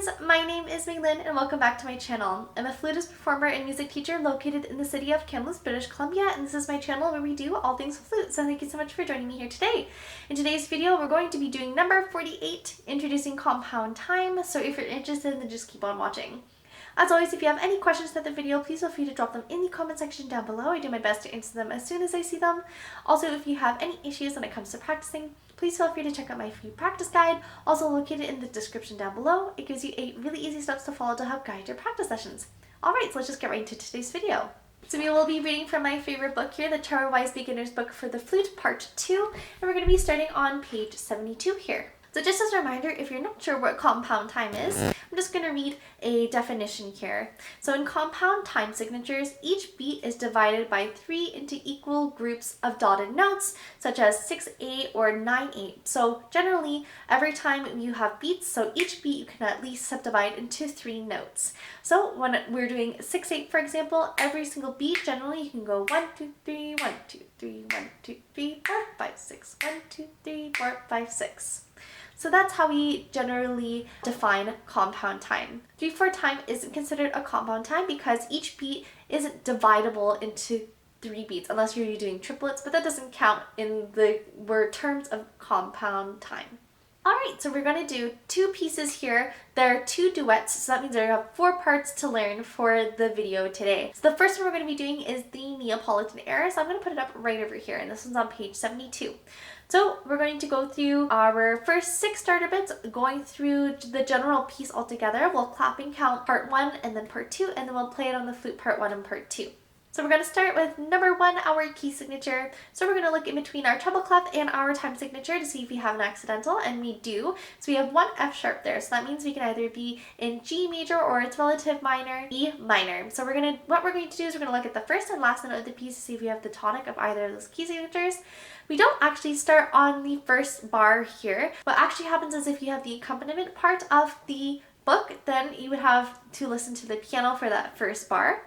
friends, my name is Meglin and welcome back to my channel. I'm a flutist, performer, and music teacher located in the city of Kamloops, British Columbia, and this is my channel where we do all things flute, so thank you so much for joining me here today. In today's video, we're going to be doing number 48, introducing compound time, so if you're interested, then just keep on watching. As always, if you have any questions about the video, please feel free to drop them in the comment section down below. I do my best to answer them as soon as I see them. Also, if you have any issues when it comes to practicing, please feel free to check out my free practice guide, also located in the description down below. It gives you 8 really easy steps to follow to help guide your practice sessions. Alright, so let's just get right into today's video. So we will be reading from my favorite book here, the Tarot-Wise Beginner's Book for the Flute, Part 2, and we're going to be starting on page 72 here. So just as a reminder, if you're not sure what compound time is, I'm just going to read a definition here. So in compound time signatures, each beat is divided by 3 into equal groups of dotted notes, such as 6/8 or 9/8. So generally, every time you have beats, so each beat you can at least subdivide into 3 notes. So when we're doing 6/8, for example, every single beat, generally you can go 1, 2, 3, 1, 2, 3, 1, 2, 3, 4, 5, 6, 1, 2, 3, 4, 5, 6. So that's how we generally define compound time. 3/4 time isn't considered a compound time because each beat isn't dividable into 3 beats unless you're doing triplets, but that doesn't count in the terms of compound time. Alright, so we're going to do 2 pieces here. There are 2 duets, so that means there are 4 parts to learn for the video today. So the first one we're going to be doing is the Neapolitan Air, so I'm going to put it up right over here, and this one's on page 72. So we're going to go through our first 6 starter bits, going through the general piece altogether. We'll clap and count part 1 and then part 2, and then we'll play it on the flute part 1 and part 2. So we're going to start with number 1, our key signature. So we're going to look in between our treble clef and our time signature to see if we have an accidental, and we do. So we have 1 F sharp there, so that means we can either be in G major or its relative minor, E minor. So what we're going to do is we're going to look at the first and last note of the piece to see if we have the tonic of either of those key signatures. We don't actually start on the first bar here. What actually happens is if you have the accompaniment part of the book, then you would have to listen to the piano for that first bar.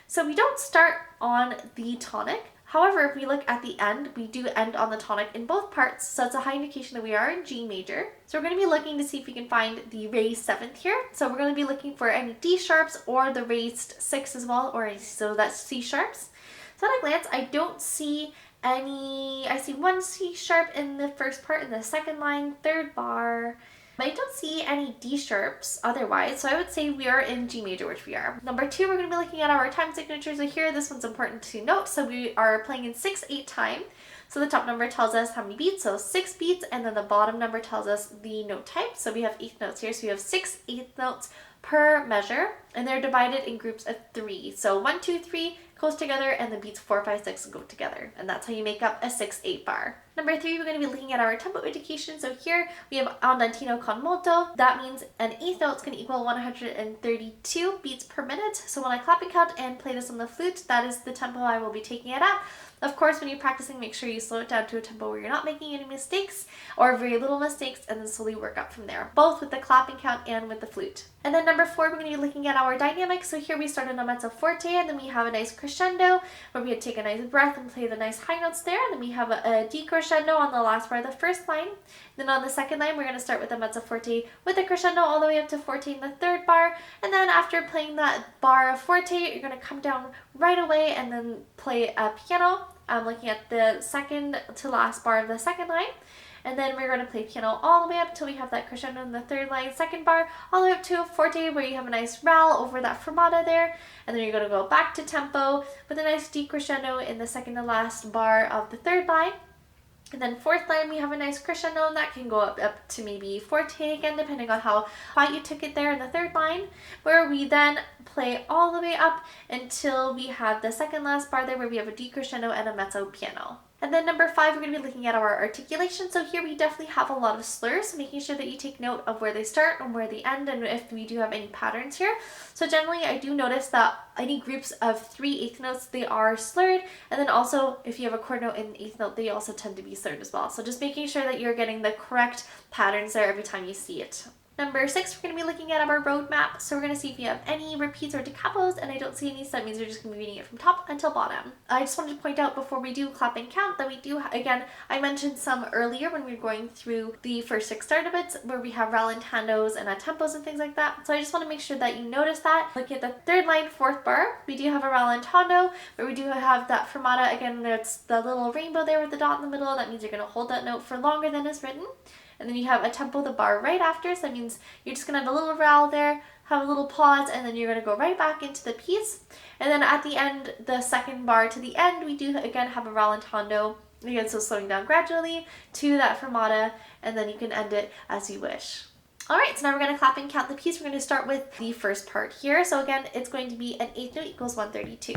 So we don't start on the tonic. However, if we look at the end, we do end on the tonic in both parts, so it's a high indication that we are in G major. So we're going to be looking to see if we can find the raised 7th here. So we're going to be looking for any D sharps or the raised 6 as well, so that's C sharps. So at a glance, I don't see any. I see 1 C sharp in the first part in the second line, 3rd bar. But I don't see any D sharps otherwise, so I would say we are in G major, which we are. Number 2, we're going to be looking at our time signatures. So here, this one's important to note. So we are playing in 6/8 time. So the top number tells us how many beats, so 6 beats, and then the bottom number tells us the note type. So we have 8th notes here, so we have 6/8 notes per measure, and they're divided in groups of 3. So 1, 2, 3 goes together, and the beats 4, 5, 6 go together, and that's how you make up a 6/8 bar. Number 3, we're going to be looking at our tempo indication. So here we have Andante con molto. That means an 8th note is going to equal 132 beats per minute. So when I clap and count and play this on the flute, that is the tempo I will be taking it at. Of course, when you're practicing, make sure you slow it down to a tempo where you're not making any mistakes or very little mistakes, and then slowly work up from there, both with the clap and count and with the flute. And then number 4, we're going to be looking at our dynamics. So here we start on a mezzo forte, and then we have a nice crescendo where we take a nice breath and play the nice high notes there. And then we have a decrescendo on the last bar of the first line. Then on the second line, we're going to start with a mezzo forte with a crescendo all the way up to forte in the 3rd bar. And then after playing that bar of forte, you're going to come down right away and then play a piano. I'm looking at the second to last bar of the second line. And then we're going to play piano all the way up until we have that crescendo in the 3rd line, 2nd bar, all the way up to a forte where you have a nice roll over that fermata there. And then you're going to go back to tempo with a nice decrescendo in the 2nd to last bar of the 3rd line. And then 4th line, we have a nice crescendo, and that can go up to maybe forte again, depending on how high you took it there in the 3rd line, where we then play all the way up until we have the 2nd last bar there where we have a decrescendo and a mezzo piano. And then number 5, we're going to be looking at our articulation. So here we definitely have a lot of slurs, so making sure that you take note of where they start and where they end, and if we do have any patterns here. So generally, I do notice that any groups of 3/8 notes, they are slurred, and then also if you have a chord note in the 8th note, they also tend to be slurred as well. So just making sure that you're getting the correct patterns there every time you see it. Number 6, we're going to be looking at our roadmap. So we're going to see if you have any repeats or decapos, and I don't see any, so that means we're just going to be reading it from top until bottom. I just wanted to point out before we do clap and count that we do, again, I mentioned some earlier when we were going through the first 6 starter bits where we have rallentandos and tempos and things like that. So I just want to make sure that you notice that. Looking at the 3rd line, 4th bar, we do have a rallentando where we do have that fermata. Again, it's the little rainbow there with the dot in the middle. That means you're going to hold that note for longer than is written. And then you have a tempo, the bar right after, so that means you're just going to have a little rall there, have a little pause, and then you're going to go right back into the piece. And then at the end, the 2nd bar to the end, we do again have a rallentando, again, so slowing down gradually to that fermata, and then you can end it as you wish. Alright, so now we're going to clap and count the piece. We're going to start with the first part here. So again, it's going to be an 8th note equals 132.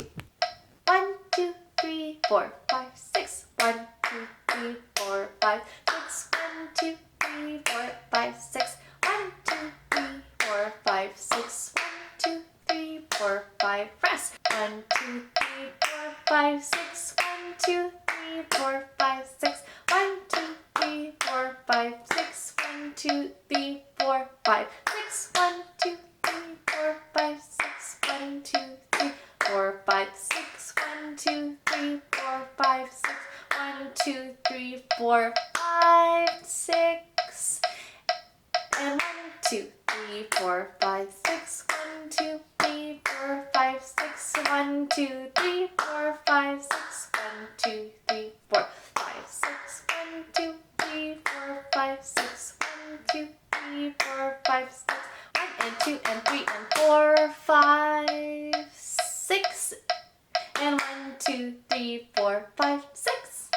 1, 2, 3, 4, 5, 6. 1, 2, 3, 4, 5, 6. 1, 2, 3, 4, 5, 6. 1, 2, 3, 4, 5, 6. 1, 2, 3, 4, 5. Rest. 1, 2, 3, 4, 5, 6. 1, 2, 3, 4, 5, 6. 1, 2, 3, 4, 5, 6. 1, 2, 3, 4, 5, 6. 1, 2, 3, 4, 5, 6. 1, 2, 3, 4, 5, 6. 1, 2, 3, 4, 5, 6. 1, 2, 3, 4, 5, 6. And 1, 2, 3, 4, 5, 6. 1, 2, 3, 4, 5, 6. 1, 2, 3, 4, 5, 6. 1, 2, 3, 4, 5, 6. 1, 2, 3, 4, 5, 6. 1, 2, 3, 4, 5, 6. 1 and 2 and 3 and 4, 5, 6. And 1, 2, 3, 4, 5, 6.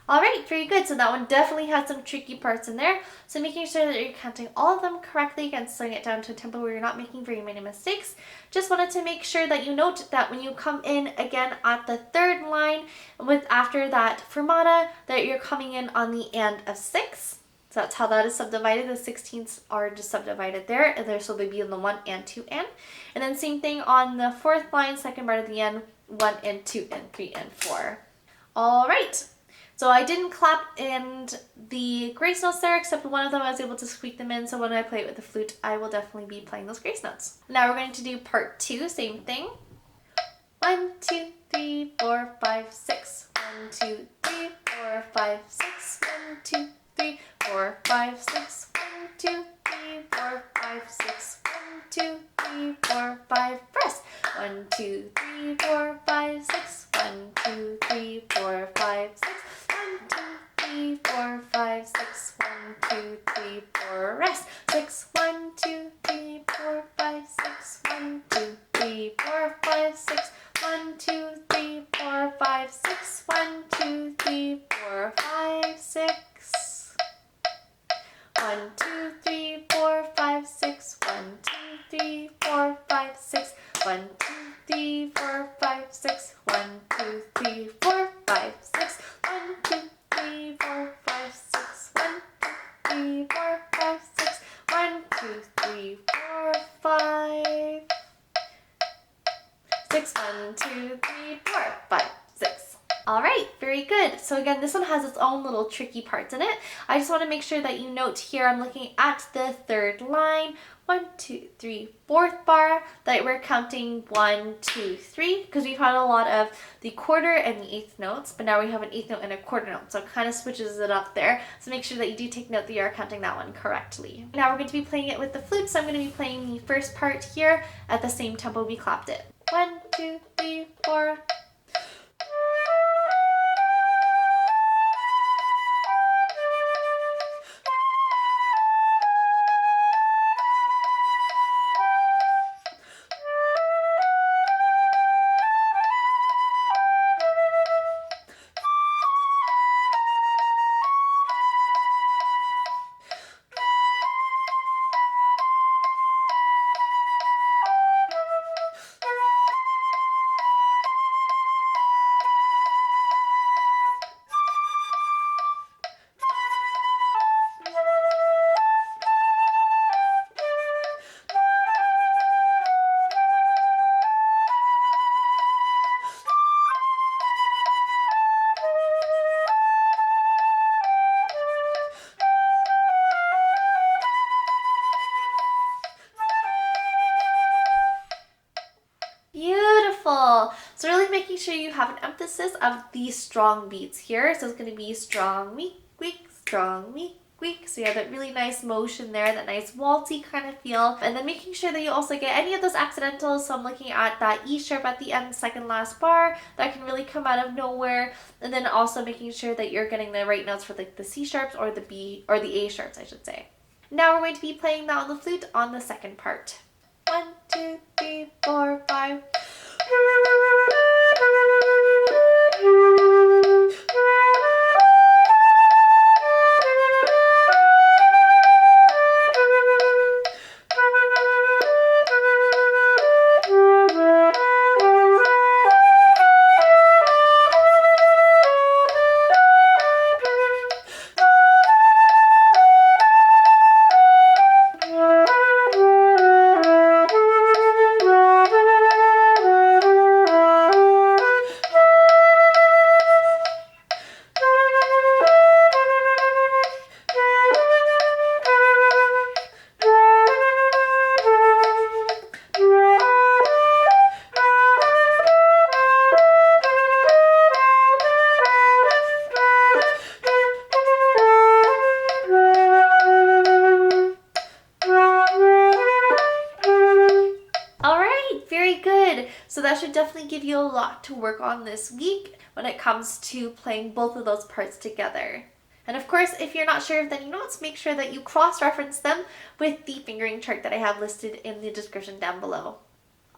Alright, very good. So that one definitely has some tricky parts in there. So making sure that you're counting all of them correctly and slowing it down to a tempo where you're not making very many mistakes. Just wanted to make sure that you note that when you come in again at the 3rd line with after that fermata, that you're coming in on the and of 6. So that's how that is subdivided. The 16ths are just subdivided there, so they'd be in the 1 and 2 and. And then same thing on the 4th line, 2nd bar to the end, 1 and 2 and 3 and 4. Alright. So I didn't clap in the grace notes there, except one of them I was able to squeak them in, so when I play it with the flute, I will definitely be playing those grace notes. Now we're going to do part 2, same thing. 1, 2, 3, 4, 5, 6. 1, 2, 3, 4, 5, 6. 1, 2, 3, 4, 5, 6. 1, 2, 3, 4, 5, 6. 1, 2, 3, 4, 5. Press. 1, 2, 3, 4, 5, 6. 1, 2, 3, 4, 5, 6. 1, 2, 3, 4, 5, 6. 1, 2, 3, 4, rest. 6. 1, 2, 3, 4, 5, 6. 1, 2, 3, 4, 5, 6. 1, 2, 3, 4, 5, 6. 1, 2, 3, 4, 5, 6. 1, 2, 3, 4, 5, 6. 1, 2, 3, 4, 5, 6. 1, 2, 3, 4, 5, 6. 1, 2, 3, 4, 5, 6. 1, 2, 3, 4, 5, 6. 1, 2, 3, 4, 5, 6. 1, 2, 3, 4, 5, 6. 1, 2, 3, 4, 5, 6. Alright, very good. So again, this one has its own little tricky parts in it. I just want to make sure that you note here, I'm looking at the 3rd line. 1, 2, 3, 4th bar, that we're counting 1, 2, 3, because we've had a lot of the quarter and the 8th notes, but now we have an 8th note and a quarter note, so it kind of switches it up there. So make sure that you do take note that you are counting that one correctly. Now we're going to be playing it with the flute, so I'm going to be playing the first part here at the same tempo we clapped it. 1, 2, 3, 4. Beautiful. So really making sure you have an emphasis of these strong beats here. So it's going to be strong, weak, weak, strong, weak, weak. So you have that really nice motion there, that nice waltzy kind of feel. And then making sure that you also get any of those accidentals. So I'm looking at that E sharp at the end, second last bar, that can really come out of nowhere. And then also making sure that you're getting the right notes for like the C sharps or the B or the A sharps, I should say. Now we're going to be playing that on the flute on the second part. 1, 2, 3, 4, 5. So that should definitely give you a lot to work on this week when it comes to playing both of those parts together. And of course, if you're not sure of any notes, make sure that you cross-reference them with the fingering chart that I have listed in the description down below.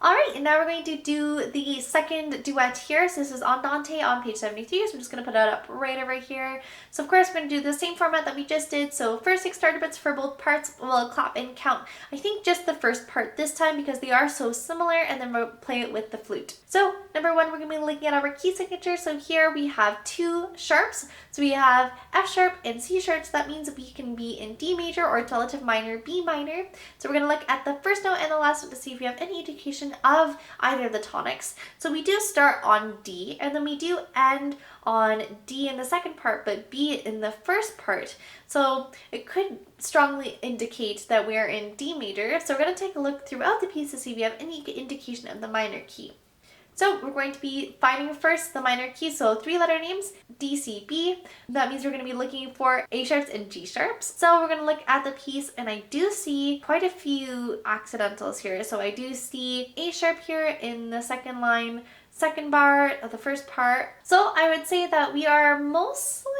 Alright, and now we're going to do the second duet here. So this is Andante on page 73, so I'm just going to put it up right over here. So of course we're going to do the same format that we just did. So first 6 starter bits for both parts. We'll clap and count, I think just the first part this time because they are so similar, and then we'll play it with the flute. So number 1, we're going to be looking at our key signature. So here we have 2 sharps. So we have F sharp and C sharp. So that means we can be in D major or relative minor, B minor. So we're going to look at the first note and the last note to see if we have any indication of either of the tonics. So we do start on D, and then we do end on D in the second part, but B in the first part. So it could strongly indicate that we are in D major. So we're going to take a look throughout the piece to see if we have any indication of the minor key. So we're going to be finding first the minor key, so 3-letter names, D, C, B. That means we're going to be looking for A sharps and G sharps. So we're going to look at the piece, and I do see quite a few accidentals here. So I do see A sharp here in the second line, second bar of the first part. So I would say that we are mostly,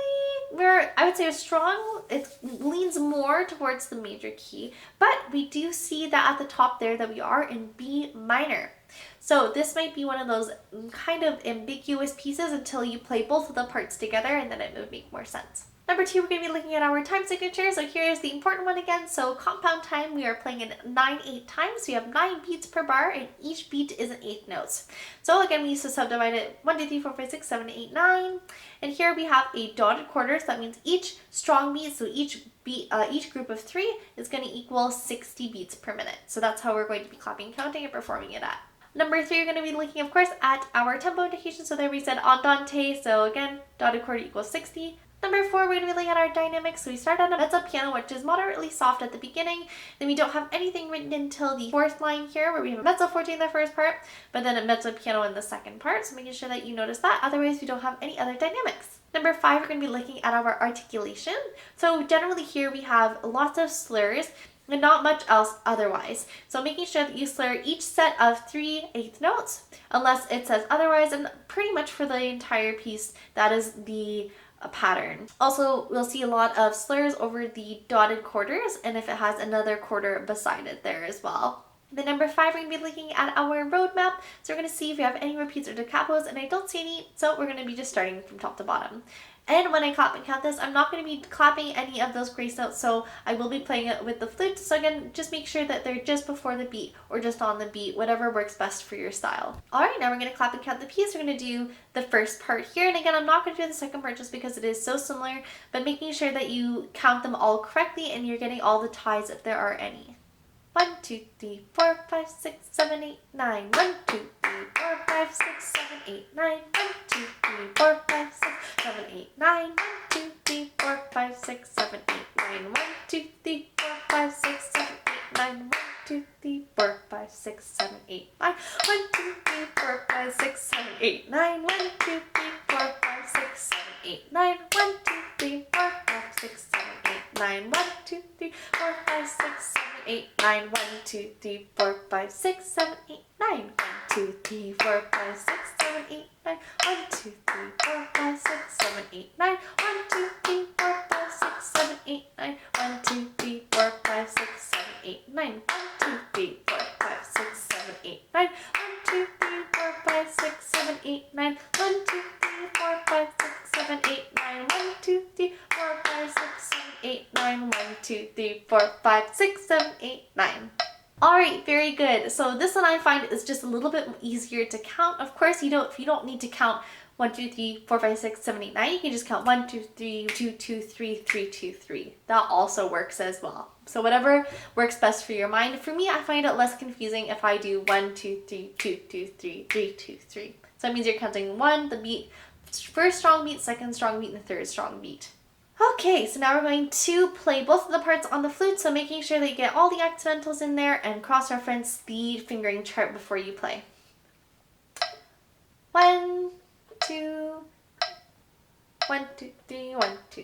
I would say strong, it leans more towards the major key, but we do see that at the top there that we are in B minor. So this might be one of those kind of ambiguous pieces until you play both of the parts together, and then it would make more sense. Number 2, we're going to be looking at our time signature. So here's the important one again. So compound time, we are playing in 9/8 times. So you have 9 beats per bar, and each beat is an 8th notes. So again, we used to subdivide it 1, 2, 3, 4, 5, 6, 7, 8, 9. And here we have a dotted quarter. So that means each strong beat, so each group of 3 is going to equal 60 beats per minute. So that's how we're going to be clapping, counting, and performing it at. Number 3, you're going to be looking, of course, at our tempo indication. So there we said Andante. So again, dotted quarter equals 60. Number 4, we're going to be looking at our dynamics. So we start on a mezzo piano, which is moderately soft at the beginning. Then we don't have anything written until the 4th line here, where we have a mezzo forte in the first part, but then a mezzo piano in the second part. So making sure that you notice that. Otherwise, we don't have any other dynamics. Number 5, we're going to be looking at our articulation. So generally here we have lots of slurs and not much else otherwise. So making sure that you slur each set of 3/8 notes, unless it says otherwise, and pretty much for the entire piece, that is the pattern. Also, we'll see a lot of slurs over the dotted quarters, and if it has another quarter beside it there as well. Then number 5, we're going to be looking at our roadmap. So we're going to see if we have any repeats or da capos, and I don't see any, so we're going to be just starting from top to bottom. And when I clap and count this, I'm not going to be clapping any of those grace notes, so I will be playing it with the flute. So again, just make sure that they're just before the beat or just on the beat, whatever works best for your style. Alright, now we're going to clap and count the piece. We're going to do the first part here, and again, I'm not going to do the second part just because it is so similar, but making sure that you count them all correctly and you're getting all the ties if there are any. 1, 2, 3, 4, 5, 6, 7, 8, 9. 1, 2, 3, 4, 5, 6, 7, 8, 9. 1, 2, 3, 4, 5, 6, 7, 8, 9. 1, 2, 3, 4, 5, 6, 7, 8, 9. 1, 2, 3, 4, 5, 6, 7, 8, 9. 1, 2, 3, 4, 5, 6, 7, 8, 9. 1, 2, 3, 4, 5, 6, 7, 8, 9. 1, 2, 3, 4, 5, 6, 7, 8, 9. 1, 2, 3, 4, 5, 6, 7, 8, 9. 1, 2, 3, 4, 5, 6, 7, 8, 9. 1, 2, 3, 4, 5, 6, 7, 8, 9. 1, 2, 3, 4, 5, 6, 7, 8, 9. 1, 2, 3, 4, 5, 6, 7, 8, 9. 1, 2, 3, 4, 5, 6, 7, 8, 9. 1, 2, 3, 4, 5, 6, 7, 8, 9. 1, 2, 3, 4, 5, 6, 7, 8, 9. 1, 2, 3, 4, 5, 6, 7, 8, 9. 1, 2, 3, 4, 5, 6, 7, 8, 9. 1, 2, 3, 4, 5, 6, 7, 8, 9. 1, 2, 3, 4, 5, 6, 7, 8, 9. Alright, very good. So this one I find is just a little bit easier to count. Of course, if you don't need to count 1, 2, 3, 4, 5, 6, 7, 8, 9, you can just count 1, 2, 3, 2, 2, 3, 3, 2, 3. That also works as well. So whatever works best for your mind. For me, I find it less confusing if I do 1, 2, 3, 2, 2, 3, 3, 2, 3. So that means you're counting 1, the beat, first strong beat, second strong beat, and the third strong beat. Okay, so now we're going to play both of the parts on the flute, so making sure that you get all the accidentals in there and cross-reference the fingering chart before you play. 1, 2, 1, 2, 3, 1, 2.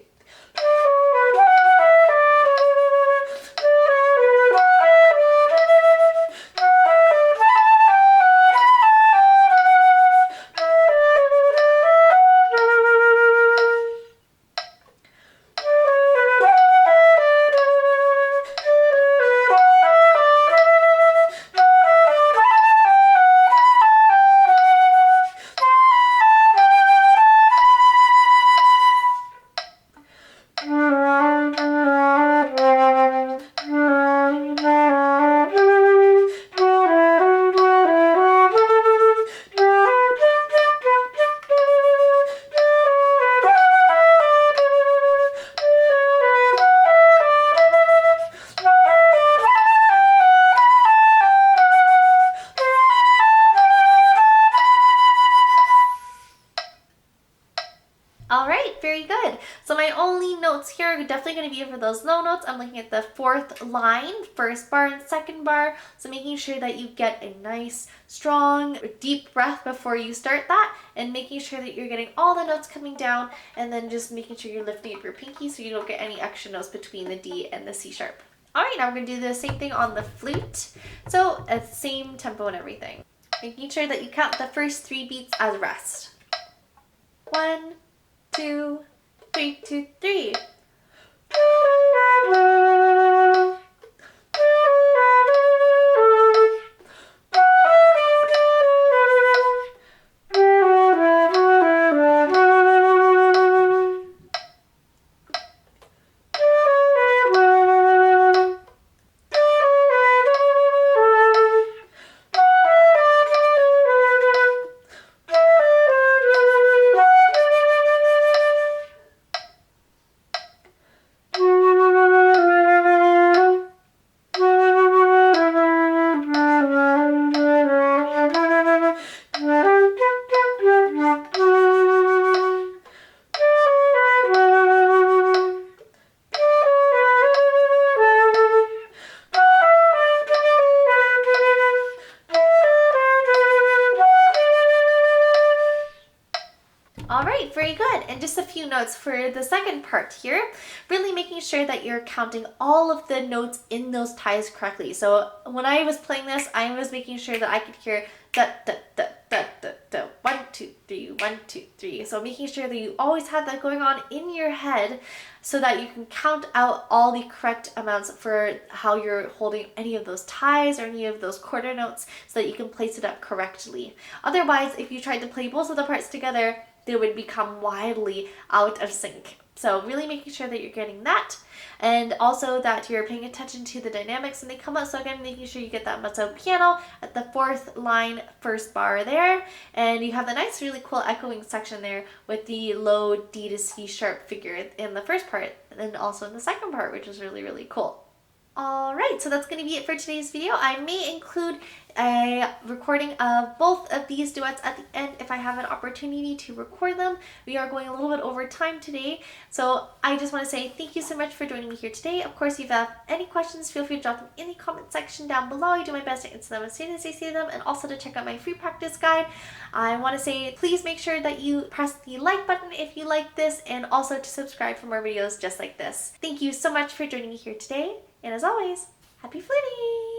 Alright, very good. So my only notes here are definitely going to be for those low notes. I'm looking at the fourth line, first bar and second bar. So making sure that you get a nice, strong, deep breath before you start that, and making sure that you're getting all the notes coming down, and then just making sure you're lifting up your pinky so you don't get any extra notes between the D and the C sharp. Alright, now we're going to do the same thing on the flute. So at the same tempo and everything. Making sure that you count the first 3 beats as rest. 1, 2, 3, 2, 3. Alright, very good. And just a few notes for the second part here. Really making sure that you're counting all of the notes in those ties correctly. So when I was playing this, I was making sure that I could hear da da da da da da 1, 2, 3, 1, 2, 3. So making sure that you always have that going on in your head so that you can count out all the correct amounts for how you're holding any of those ties or any of those quarter notes so that you can place it up correctly. Otherwise, if you tried to play both of the parts together, they would become wildly out of sync. So really making sure that you're getting that, and also that you're paying attention to the dynamics when they come up. So again, making sure you get that mezzo piano at the fourth line, first bar there, and you have the nice, really cool echoing section there with the low D to C sharp figure in the first part, and then also in the second part, which is really, really cool. Alright, so that's going to be it for today's video. I may include a recording of both of these duets at the end if I have an opportunity to record them. We are going a little bit over time today, so I just want to say thank you so much for joining me here today. Of course, if you have any questions, feel free to drop them in the comment section down below. I do my best to answer them as soon as I see them, and also to check out my free practice guide. I want to say please make sure that you press the like button if you like this, and also to subscribe for more videos just like this. Thank you so much for joining me here today, and as always, happy fluting!